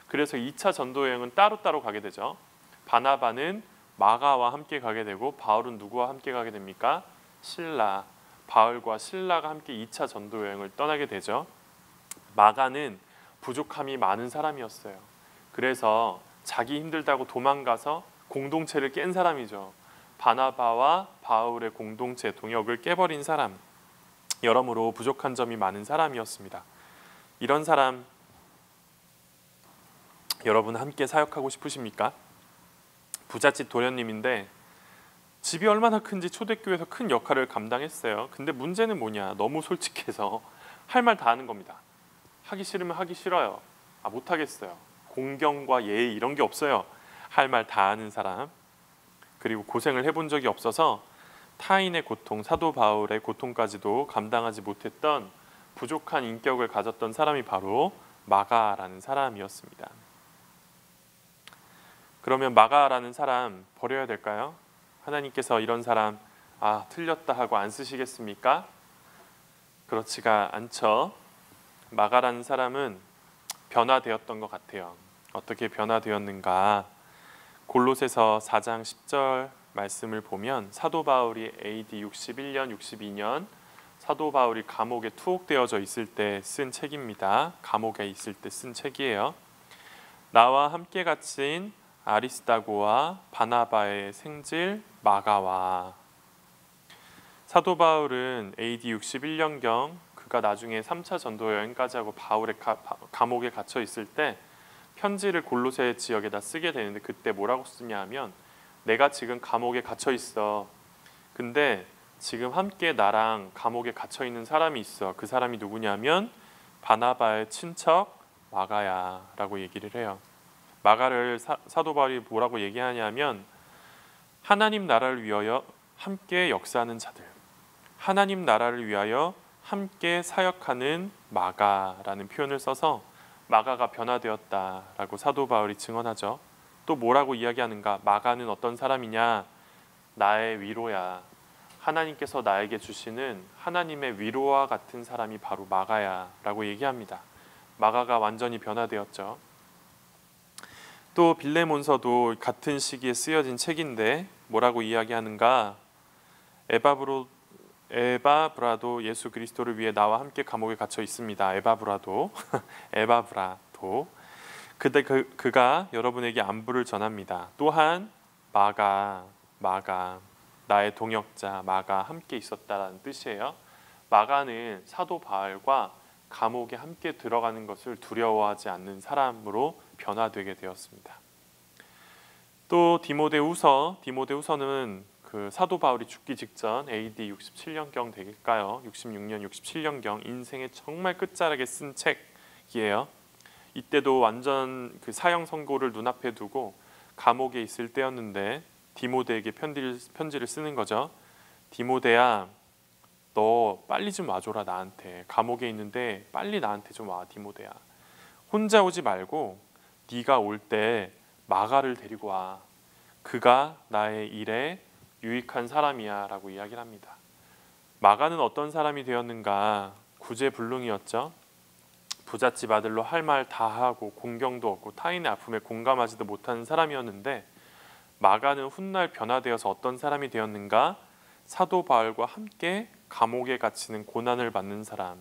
[SPEAKER 1] 그래서 2차 전도 여행은 따로따로 가게 되죠. 바나바는 마가와 함께 가게 되고, 바울은 누구와 함께 가게 됩니까? 실라. 바울과 실라가 함께 2차 전도 여행을 떠나게 되죠. 마가는 부족함이 많은 사람이었어요. 그래서 자기 힘들다고 도망가서 공동체를 깬 사람이죠. 바나바와 바울의 공동체 동역을 깨버린 사람, 여러모로 부족한 점이 많은 사람이었습니다. 이런 사람 여러분 함께 사역하고 싶으십니까? 부잣집 도련님인데 집이 얼마나 큰지 초대교회에서 큰 역할을 감당했어요. 근데 문제는 뭐냐? 너무 솔직해서 할 말 다 하는 겁니다. 하기 싫으면 하기 싫어요. 못하겠어요. 공경과 예의 이런 게 없어요. 할 말 다 하는 사람. 그리고 고생을 해본 적이 없어서 타인의 고통, 사도 바울의 고통까지도 감당하지 못했던 부족한 인격을 가졌던 사람이 바로 마가라는 사람이었습니다. 그러면 마가라는 사람 버려야 될까요? 하나님께서 이런 사람 틀렸다 하고 안 쓰시겠습니까? 그렇지가 않죠. 마가라는 사람은 변화되었던 것 같아요. 어떻게 변화되었는가? 골로새서 4장 10절 말씀을 보면 사도 바울이 AD 61년, 62년 사도 바울이 감옥에 투옥되어져 있을 때 쓴 책입니다. 감옥에 있을 때 쓴 책이에요. 나와 함께 갇힌 아리스다고와 바나바의 생질 마가와. 사도 바울은 AD 61년경 그가 나중에 3차 전도 여행까지 하고 바울의 감옥에 갇혀 있을 때 편지를 골로새 지역에다 쓰게 되는데 그때 뭐라고 쓰냐 하면 내가 지금 감옥에 갇혀 있어. 근데 지금 함께 나랑 감옥에 갇혀 있는 사람이 있어. 그 사람이 누구냐면 바나바의 친척 마가야 라고 얘기를 해요. 마가를 사도 바울이 뭐라고 얘기하냐면 하나님 나라를 위하여 함께 역사하는 자들, 하나님 나라를 위하여 함께 사역하는 마가라는 표현을 써서 마가가 변화되었다라고 사도 바울이 증언하죠. 또 뭐라고 이야기하는가? 마가는 어떤 사람이냐? 나의 위로야. 하나님께서 나에게 주시는 하나님의 위로와 같은 사람이 바로 마가야 라고 얘기합니다. 마가가 완전히 변화되었죠. 또 빌레몬서도 같은 시기에 쓰여진 책인데 뭐라고 이야기하는가? 에바브라도 예수 그리스도를 위해 나와 함께 감옥에 갇혀 있습니다. 에바브라도 그때 그가 여러분에게 안부를 전합니다. 또한 마가 나의 동역자 마가 함께 있었다라는 뜻이에요. 마가는 사도 바울과 감옥에 함께 들어가는 것을 두려워하지 않는 사람으로 변화되게 되었습니다. 또 디모데후서는 그 사도 바울이 죽기 직전 AD 67년경 되길까요? 66년, 67년경 인생의 정말 끝자락에 쓴 책이에요. 이때도 완전 그 사형 선고를 눈앞에 두고 감옥에 있을 때였는데 디모데에게 편지를 쓰는 거죠. 디모데야, 너 빨리 좀 와줘라. 나한테 감옥에 있는데 빨리 나한테 좀 와. 디모데야, 혼자 오지 말고 네가 올 때 마가를 데리고 와. 그가 나의 일에 유익한 사람이야 라고 이야기를 합니다. 마가는 어떤 사람이 되었는가? 구제불능이었죠. 부잣집 아들로 할 말 다 하고 공경도 없고 타인의 아픔에 공감하지도 못하는 사람이었는데 마가는 훗날 변화되어서 어떤 사람이 되었는가? 사도 바울과 함께 감옥에 갇히는 고난을 받는 사람.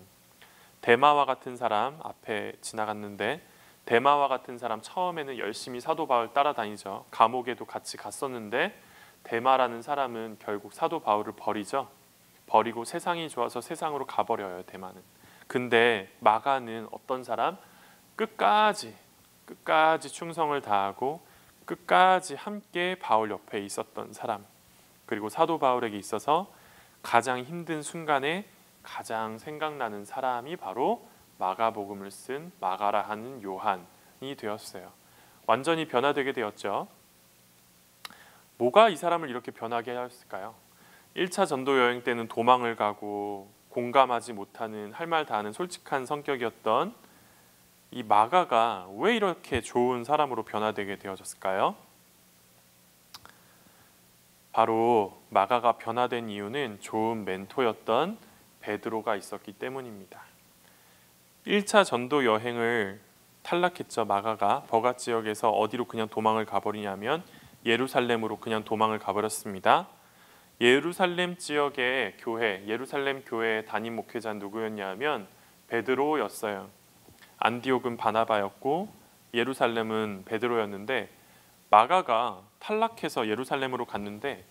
[SPEAKER 1] 데마와 같은 사람 앞에 지나갔는데 데마와 같은 사람 처음에는 열심히 사도 바울 따라다니죠. 감옥에도 같이 갔었는데 데마라는 사람은 결국 사도 바울을 버리고 세상이 좋아서 세상으로 가버려요. 데마는. 근데 마가는 어떤 사람? 끝까지 충성을 다하고 끝까지 함께 바울 옆에 있었던 사람. 그리고 사도 바울에게 있어서 가장 힘든 순간에 가장 생각나는 사람이 바로 마가복음을 쓴 마가라 하는 요한이 되었어요. 완전히 변화되게 되었죠. 뭐가 이 사람을 이렇게 변하게 하였을까요? 1차 전도 여행 때는 도망을 가고 공감하지 못하는 할 말 다 하는 솔직한 성격이었던 이 마가가 왜 이렇게 좋은 사람으로 변화되게 되어졌을까요? 바로 마가가 변화된 이유는 좋은 멘토였던 베드로가 있었기 때문입니다. 1차 전도 여행을 탈락했죠. 마가가 버가 지역에서 어디로 그냥 도망을 가버리냐면 예루살렘으로 그냥 도망을 가버렸습니다. 예루살렘 지역의 교회, 예루살렘 교회의 담임 목회자는 누구였냐면 베드로였어요. 안디옥은 바나바였고 예루살렘은 베드로였는데 마가가 탈락해서 예루살렘으로 갔는데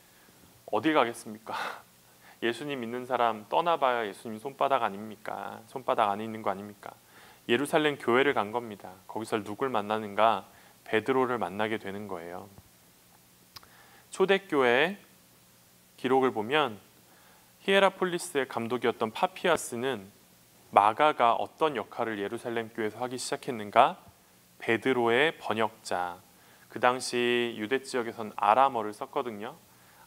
[SPEAKER 1] 어디 가겠습니까? 예수님 믿는 사람 떠나봐야 예수님 손바닥 아닙니까? 손바닥 안에 있는 거 아닙니까? 예루살렘 교회를 간 겁니다. 거기서 누굴 만나는가? 베드로를 만나게 되는 거예요. 초대교회 기록을 보면 히에라폴리스의 감독이었던 파피아스는 마가가 어떤 역할을 예루살렘 교회에서 하기 시작했는가? 베드로의 번역자. 그 당시 유대 지역에선 아람어를 썼거든요.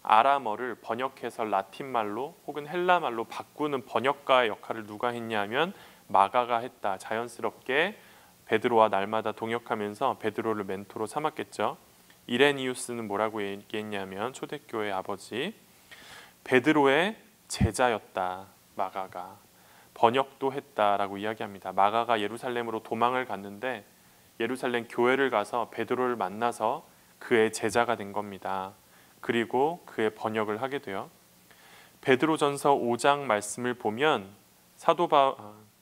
[SPEAKER 1] 아람어를 번역해서 라틴말로 혹은 헬라말로 바꾸는 번역가의 역할을 누가 했냐면 마가가 했다. 자연스럽게 베드로와 날마다 동역하면서 베드로를 멘토로 삼았겠죠. 이레니우스는 뭐라고 얘기했냐면 초대교회 아버지, 베드로의 제자였다. 마가가 번역도 했다라고 이야기합니다. 마가가 예루살렘으로 도망을 갔는데 예루살렘 교회를 가서 베드로를 만나서 그의 제자가 된 겁니다. 그리고 그의 번역을 하게 돼요. 베드로전서 5장 말씀을 보면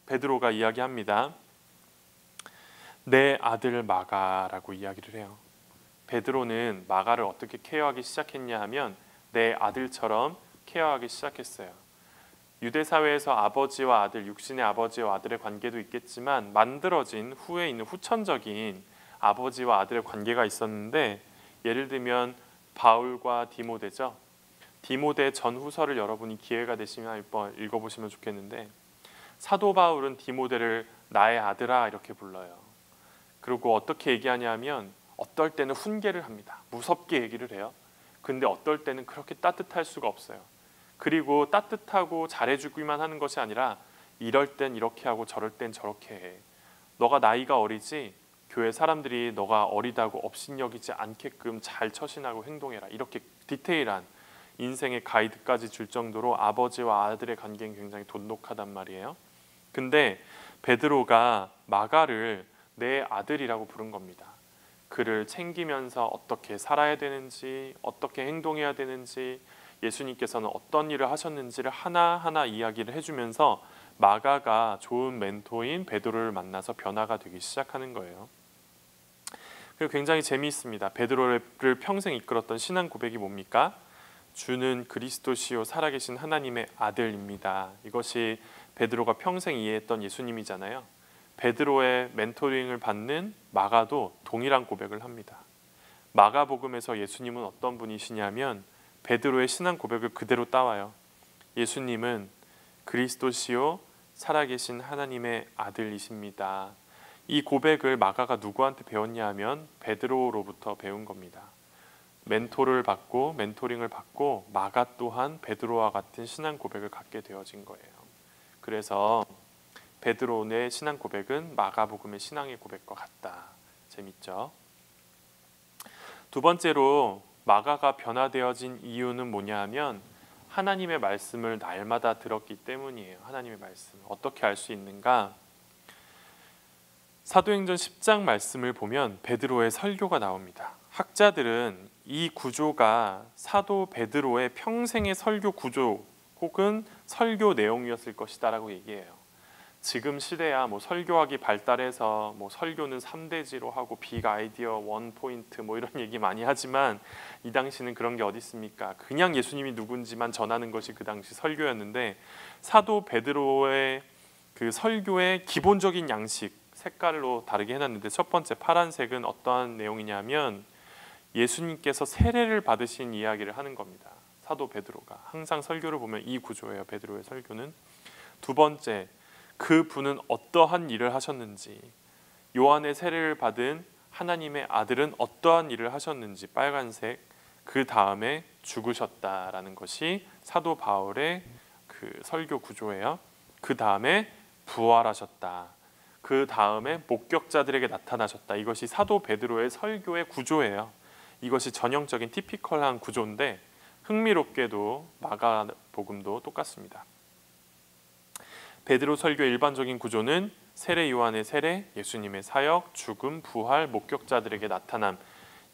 [SPEAKER 1] 베드로가 이야기합니다. 내 아들 마가라고 이야기를 해요. 베드로는 마가를 어떻게 케어하기 시작했냐 하면 내 아들처럼 케어하기 시작했어요. 유대 사회에서 아버지와 아들, 육신의 아버지와 아들의 관계도 있겠지만 만들어진 후에 있는 후천적인 아버지와 아들의 관계가 있었는데, 예를 들면 바울과 디모데죠. 디모데 전후서를 여러분이 기회가 되시면 한번 읽어보시면 좋겠는데, 사도 바울은 디모데를 나의 아들아 이렇게 불러요. 그리고 어떻게 얘기하냐면 어떨 때는 훈계를 합니다. 무섭게 얘기를 해요. 근데 어떨 때는 그렇게 따뜻할 수가 없어요. 그리고 따뜻하고 잘해주기만 하는 것이 아니라 이럴 땐 이렇게 하고 저럴 땐 저렇게 해. 너가 나이가 어리지 교회 사람들이 너가 어리다고 업신여기지 않게끔 잘 처신하고 행동해라. 이렇게 디테일한 인생의 가이드까지 줄 정도로 아버지와 아들의 관계는 굉장히 돈독하단 말이에요. 근데 베드로가 마가를 내 아들이라고 부른 겁니다. 그를 챙기면서 어떻게 살아야 되는지, 어떻게 행동해야 되는지, 예수님께서는 어떤 일을 하셨는지를 하나하나 이야기를 해주면서 마가가 좋은 멘토인 베드로를 만나서 변화가 되기 시작하는 거예요. 그리고 굉장히 재미있습니다. 베드로를 평생 이끌었던 신앙 고백이 뭡니까? 주는 그리스도시요 살아계신 하나님의 아들입니다. 이것이 베드로가 평생 이해했던 예수님이잖아요. 베드로의 멘토링을 받는 마가도 동일한 고백을 합니다. 마가복음에서 예수님은 어떤 분이시냐면 베드로의 신앙 고백을 그대로 따와요. 예수님은 그리스도시요 살아계신 하나님의 아들이십니다. 이 고백을 마가가 누구한테 배웠냐 하면 베드로로부터 배운 겁니다. 멘토를 받고 멘토링을 받고 마가 또한 베드로와 같은 신앙 고백을 갖게 되어진 거예요. 그래서 베드로의 신앙 고백은 마가복음의 신앙의 고백과 같다. 재밌죠? 두 번째로 마가가 변화되어진 이유는 뭐냐 하면 하나님의 말씀을 날마다 들었기 때문이에요. 하나님의 말씀. 어떻게 알 수 있는가? 사도행전 10장 말씀을 보면 베드로의 설교가 나옵니다. 학자들은 이 구조가 사도 베드로의 평생의 설교 구조 혹은 설교 내용이었을 것이다 라고 얘기해요. 지금 시대야 설교학이 발달해서 설교는 3대지로 하고 빅 아이디어, 원 포인트 이런 얘기 많이 하지만 이 당시는 그런 게 어디 있습니까? 그냥 예수님이 누군지만 전하는 것이 그 당시 설교였는데, 사도 베드로의 그 설교의 기본적인 양식, 색깔로 다르게 해놨는데, 첫 번째 파란색은 어떠한 내용이냐면 예수님께서 세례를 받으신 이야기를 하는 겁니다. 사도 베드로가 항상 설교를 보면 이 구조예요. 베드로의 설교는. 두 번째, 그 분은 어떠한 일을 하셨는지, 요한의 세례를 받은 하나님의 아들은 어떠한 일을 하셨는지, 빨간색. 그 다음에 죽으셨다라는 것이 사도 바울의 그 설교 구조예요. 그 다음에 부활하셨다. 그 다음에 목격자들에게 나타나셨다. 이것이 사도 베드로의 설교의 구조예요. 이것이 전형적인 티피컬한 구조인데 흥미롭게도 마가복음도 똑같습니다. 베드로 설교의 일반적인 구조는 세례 요한의 세례, 예수님의 사역, 죽음, 부활, 목격자들에게 나타남.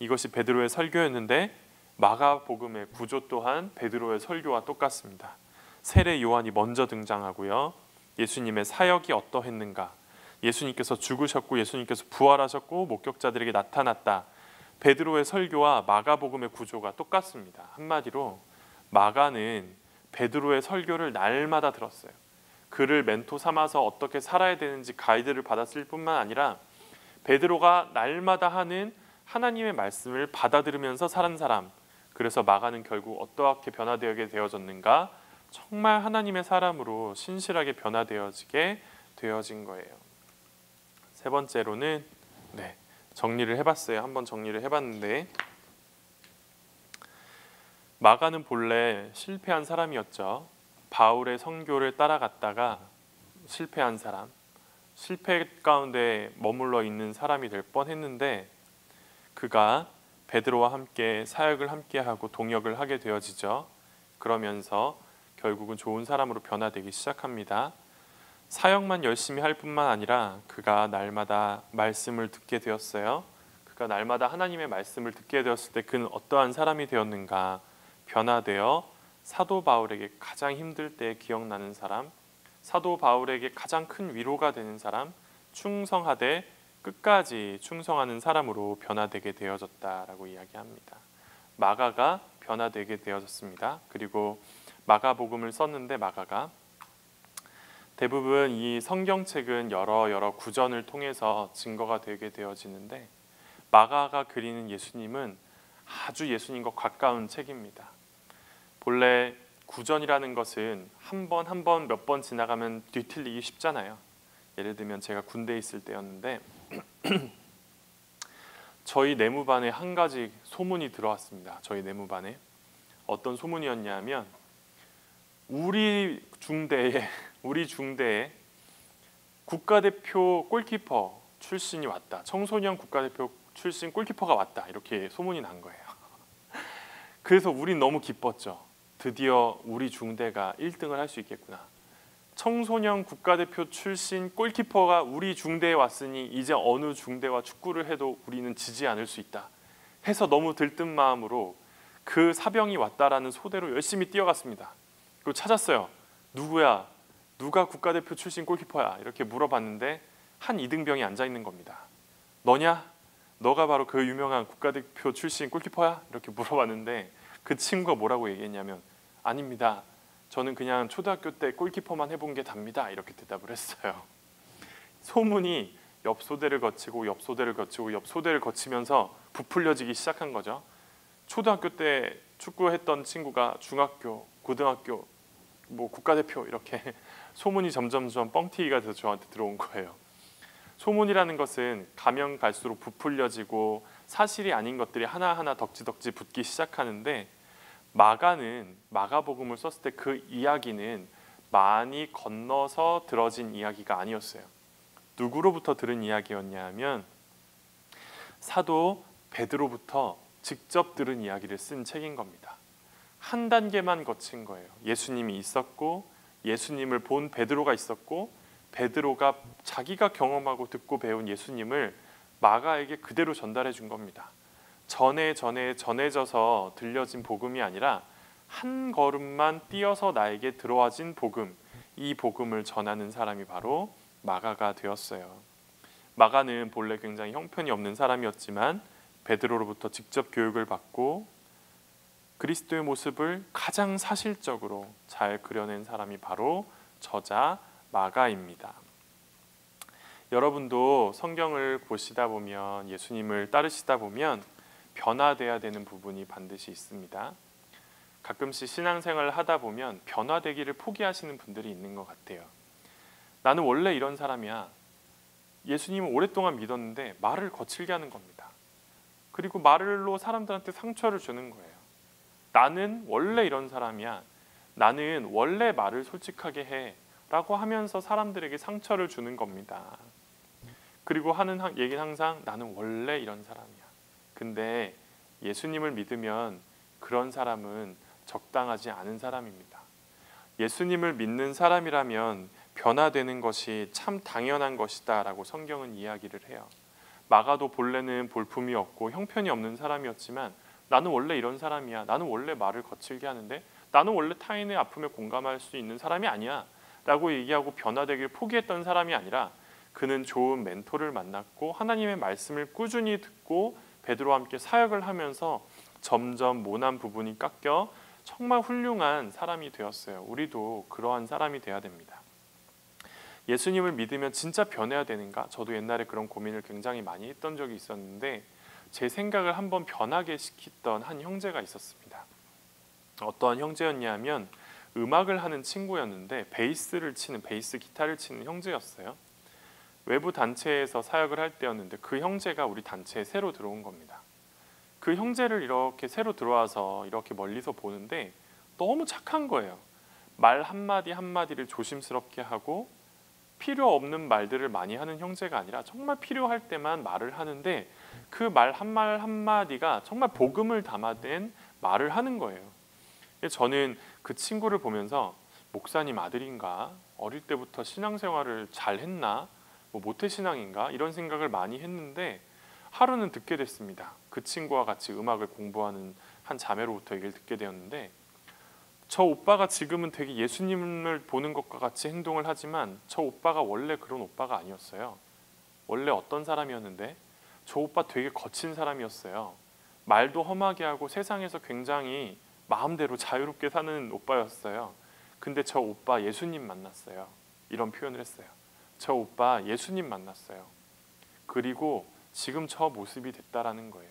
[SPEAKER 1] 이것이 베드로의 설교였는데 마가복음의 구조 또한 베드로의 설교와 똑같습니다. 세례 요한이 먼저 등장하고요. 예수님의 사역이 어떠했는가? 예수님께서 죽으셨고 예수님께서 부활하셨고 목격자들에게 나타났다. 베드로의 설교와 마가복음의 구조가 똑같습니다. 한마디로 마가는 베드로의 설교를 날마다 들었어요. 그를 멘토 삼아서 어떻게 살아야 되는지 가이드를 받았을 뿐만 아니라 베드로가 날마다 하는 하나님의 말씀을 받아들으면서 사는 사람. 그래서 마가는 결국 어떻게 변화되게 되어졌는가? 정말 하나님의 사람으로 신실하게 변화되어지게 되어진 거예요. 세 번째로는 정리를 해봤어요. 한번 정리를 해봤는데 마가는 본래 실패한 사람이었죠. 바울의 선교를 따라갔다가 실패한 사람, 실패 가운데 머물러 있는 사람이 될 뻔했는데 그가 베드로와 함께 사역을 함께하고 동역을 하게 되어지죠. 그러면서 결국은 좋은 사람으로 변화되기 시작합니다. 사역만 열심히 할 뿐만 아니라 그가 날마다 말씀을 듣게 되었어요. 그가 날마다 하나님의 말씀을 듣게 되었을 때 그는 어떠한 사람이 되었는가? 변화되어 사도 바울에게 가장 힘들 때 기억나는 사람, 사도 바울에게 가장 큰 위로가 되는 사람, 충성하되 끝까지 충성하는 사람으로 변화되게 되어졌다라고 이야기합니다. 마가가 변화되게 되어졌습니다. 그리고 마가복음을 썼는데 마가가 대부분 이 성경책은 여러 구전을 통해서 증거가 되게 되어지는데 마가가 그리는 예수님은 아주 예수님과 가까운 책입니다. 본래 구전이라는 것은 한 번 몇 번 지나가면 뒤틀리기 쉽잖아요. 예를 들면 제가 군대에 있을 때였는데 저희 내무반에 한 가지 소문이 들어왔습니다. 저희 내무반에 어떤 소문이었냐면 우리 중대에 국가대표 골키퍼 출신이 왔다. 청소년 국가대표 출신 골키퍼가 왔다. 이렇게 소문이 난 거예요. 그래서 우린 너무 기뻤죠. 드디어 우리 중대가 1등을 할 수 있겠구나. 청소년 국가대표 출신 골키퍼가 우리 중대에 왔으니 이제 어느 중대와 축구를 해도 우리는 지지 않을 수 있다 해서 너무 들뜬 마음으로 그 사병이 왔다라는 소대로 열심히 뛰어갔습니다. 그리고 찾았어요. 누구야? 누가 국가대표 출신 골키퍼야? 이렇게 물어봤는데 한 이등병이 앉아있는 겁니다. 너냐? 너가 바로 그 유명한 국가대표 출신 골키퍼야? 이렇게 물어봤는데 그 친구가 뭐라고 얘기했냐면 아닙니다. 저는 그냥 초등학교 때 골키퍼만 해본 게 답니다. 이렇게 대답을 했어요. 소문이 옆 소대를 거치고 옆 소대를 거치고 옆 소대를 거치면서 부풀려지기 시작한 거죠. 초등학교 때 축구했던 친구가 중학교, 고등학교, 국가대표 이렇게 소문이 점점점 뻥튀기가 돼서 저한테 들어온 거예요. 소문이라는 것은 가면 갈수록 부풀려지고 사실이 아닌 것들이 하나하나 덕지덕지 붙기 시작하는데 마가는 마가복음을 썼을 때 그 이야기는 많이 건너서 들어진 이야기가 아니었어요. 누구로부터 들은 이야기였냐 하면 사도 베드로부터 직접 들은 이야기를 쓴 책인 겁니다. 한 단계만 거친 거예요. 예수님이 있었고 예수님을 본 베드로가 있었고 베드로가 자기가 경험하고 듣고 배운 예수님을 마가에게 그대로 전달해 준 겁니다. 전해져서 들려진 복음이 아니라 한 걸음만 뛰어서 나에게 들어와진 복음, 이 복음을 전하는 사람이 바로 마가가 되었어요. 마가는 본래 굉장히 형편이 없는 사람이었지만 베드로로부터 직접 교육을 받고 그리스도의 모습을 가장 사실적으로 잘 그려낸 사람이 바로 저자 마가입니다. 여러분도 성경을 보시다 보면 예수님을 따르시다 보면 변화돼야 되는 부분이 반드시 있습니다. 가끔씩 신앙생활을 하다 보면 변화되기를 포기하시는 분들이 있는 것 같아요. 나는 원래 이런 사람이야. 예수님을 오랫동안 믿었는데 말을 거칠게 하는 겁니다. 그리고 말로 사람들한테 상처를 주는 거예요. 나는 원래 이런 사람이야. 나는 원래 말을 솔직하게 해. 라고 하면서 사람들에게 상처를 주는 겁니다. 그리고 하는 얘기는 항상 나는 원래 이런 사람이야. 근데 예수님을 믿으면 그런 사람은 적당하지 않은 사람입니다. 예수님을 믿는 사람이라면 변화되는 것이 참 당연한 것이다 라고 성경은 이야기를 해요. 마가도 본래는 볼품이 없고 형편이 없는 사람이었지만 나는 원래 이런 사람이야. 나는 원래 말을 거칠게 하는데 나는 원래 타인의 아픔에 공감할 수 있는 사람이 아니야 라고 얘기하고 변화되기를 포기했던 사람이 아니라 그는 좋은 멘토를 만났고 하나님의 말씀을 꾸준히 듣고 베드로와 함께 사역을 하면서 점점 모난 부분이 깎여 정말 훌륭한 사람이 되었어요. 우리도 그러한 사람이 되어야 됩니다. 예수님을 믿으면 진짜 변해야 되는가? 저도 옛날에 그런 고민을 굉장히 많이 했던 적이 있었는데 제 생각을 한번 변하게 시켰던 한 형제가 있었습니다. 어떠한 형제였냐면 음악을 하는 친구였는데 베이스 기타를 치는 형제였어요. 외부 단체에서 사역을 할 때였는데 그 형제가 우리 단체에 새로 들어온 겁니다. 그 형제를 이렇게 새로 들어와서 이렇게 멀리서 보는데 너무 착한 거예요. 말 한마디 한마디를 조심스럽게 하고 필요 없는 말들을 많이 하는 형제가 아니라 정말 필요할 때만 말을 하는데 그 말 한마디가 정말 복음을 담아낸 말을 하는 거예요. 저는 그 친구를 보면서 목사님 아들인가? 어릴 때부터 신앙생활을 잘 했나? 뭐 모태신앙인가? 이런 생각을 많이 했는데 하루는 듣게 됐습니다. 그 친구와 같이 음악을 공부하는 한 자매로부터 얘기를 듣게 되었는데 저 오빠가 지금은 되게 예수님을 보는 것과 같이 행동을 하지만 저 오빠가 원래 그런 오빠가 아니었어요. 원래 어떤 사람이었는데 저 오빠 되게 거친 사람이었어요. 말도 험하게 하고 세상에서 굉장히 마음대로 자유롭게 사는 오빠였어요. 근데 저 오빠 예수님 만났어요. 이런 표현을 했어요. 저 오빠 예수님 만났어요. 그리고 지금 저 모습이 됐다라는 거예요.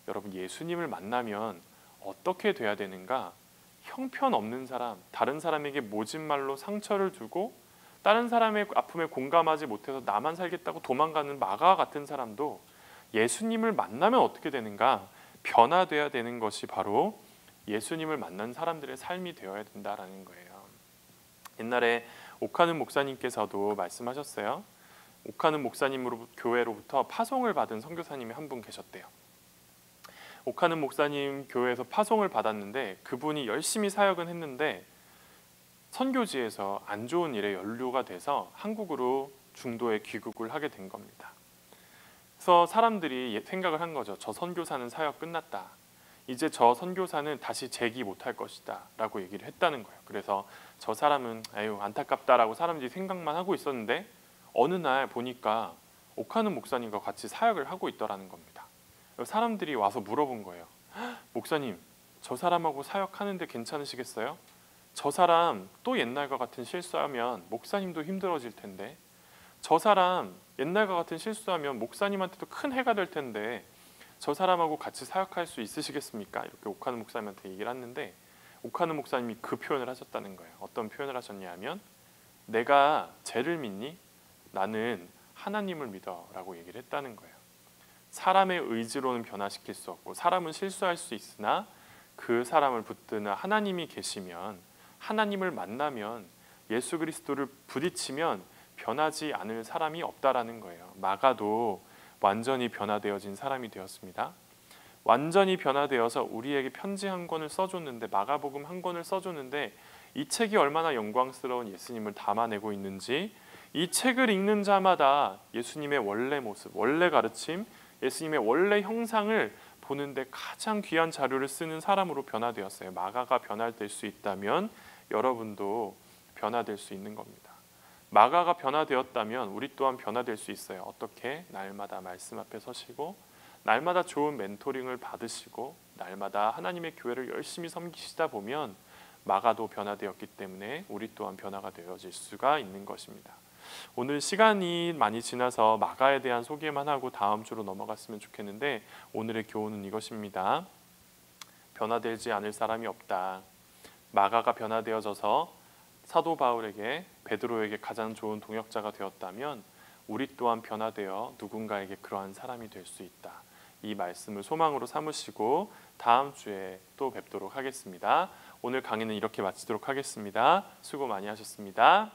[SPEAKER 1] 여러분, 예수님을 만나면 어떻게 돼야 되는가? 형편없는 사람, 다른 사람에게 모진 말로 상처를 주고 다른 사람의 아픔에 공감하지 못해서 나만 살겠다고 도망가는 마가 같은 사람도 예수님을 만나면 어떻게 되는가? 변화돼야 되는 것이 바로 예수님을 만난 사람들의 삶이 되어야 된다라는 거예요. 옛날에 오카는 목사님께서도 말씀하셨어요. 오카는 목사님으로 교회로부터 파송을 받은 선교사님이 한 분 계셨대요. 오카는 목사님 교회에서 파송을 받았는데 그분이 열심히 사역은 했는데 선교지에서 안 좋은 일에 연루가 돼서 한국으로 중도에 귀국을 하게 된 겁니다. 그래서 사람들이 생각을 한 거죠. 저 선교사는 사역 끝났다. 이제 저 선교사는 다시 재기 못할 것이다 라고 얘기를 했다는 거예요. 그래서 저 사람은 아유 안타깝다라고 사람들이 생각만 하고 있었는데 어느 날 보니까 오카는 목사님과 같이 사역을 하고 있더라는 겁니다. 사람들이 와서 물어본 거예요. 목사님, 저 사람하고 사역하는데 괜찮으시겠어요? 저 사람 또 옛날과 같은 실수하면 목사님도 힘들어질 텐데, 저 사람 옛날과 같은 실수하면 목사님한테도 큰 해가 될 텐데 저 사람하고 같이 사역할 수 있으시겠습니까? 이렇게 오카는 목사님한테 얘기를 했는데 오카는 목사님이 그 표현을 하셨다는 거예요. 어떤 표현을 하셨냐면 내가 쟤를 믿니? 나는 하나님을 믿어 라고 얘기를 했다는 거예요. 사람의 의지로는 변화시킬 수 없고 사람은 실수할 수 있으나 그 사람을 붙드는 하나님이 계시면, 하나님을 만나면, 예수 그리스도를 부딪히면 변하지 않을 사람이 없다라는 거예요. 마가도 완전히 변화되어진 사람이 되었습니다. 완전히 변화되어서 우리에게 편지 한 권을 써줬는데, 마가복음 한 권을 써줬는데 이 책이 얼마나 영광스러운 예수님을 담아내고 있는지, 이 책을 읽는 자마다 예수님의 원래 모습, 원래 가르침, 예수님의 원래 형상을 보는데 가장 귀한 자료를 쓰는 사람으로 변화되었어요. 마가가 변화될 수 있다면 여러분도 변화될 수 있는 겁니다. 마가가 변화되었다면 우리 또한 변화될 수 있어요. 어떻게? 날마다 말씀 앞에 서시고 날마다 좋은 멘토링을 받으시고 날마다 하나님의 교회를 열심히 섬기시다 보면 마가도 변화되었기 때문에 우리 또한 변화가 되어질 수가 있는 것입니다. 오늘 시간이 많이 지나서 마가에 대한 소개만 하고 다음 주로 넘어갔으면 좋겠는데 오늘의 교훈은 이것입니다. 변화되지 않을 사람이 없다. 마가가 변화되어져서 사도 바울에게, 베드로에게 가장 좋은 동역자가 되었다면 우리 또한 변화되어 누군가에게 그러한 사람이 될 수 있다. 이 말씀을 소망으로 삼으시고 다음 주에 또 뵙도록 하겠습니다. 오늘 강의는 이렇게 마치도록 하겠습니다. 수고 많이 하셨습니다.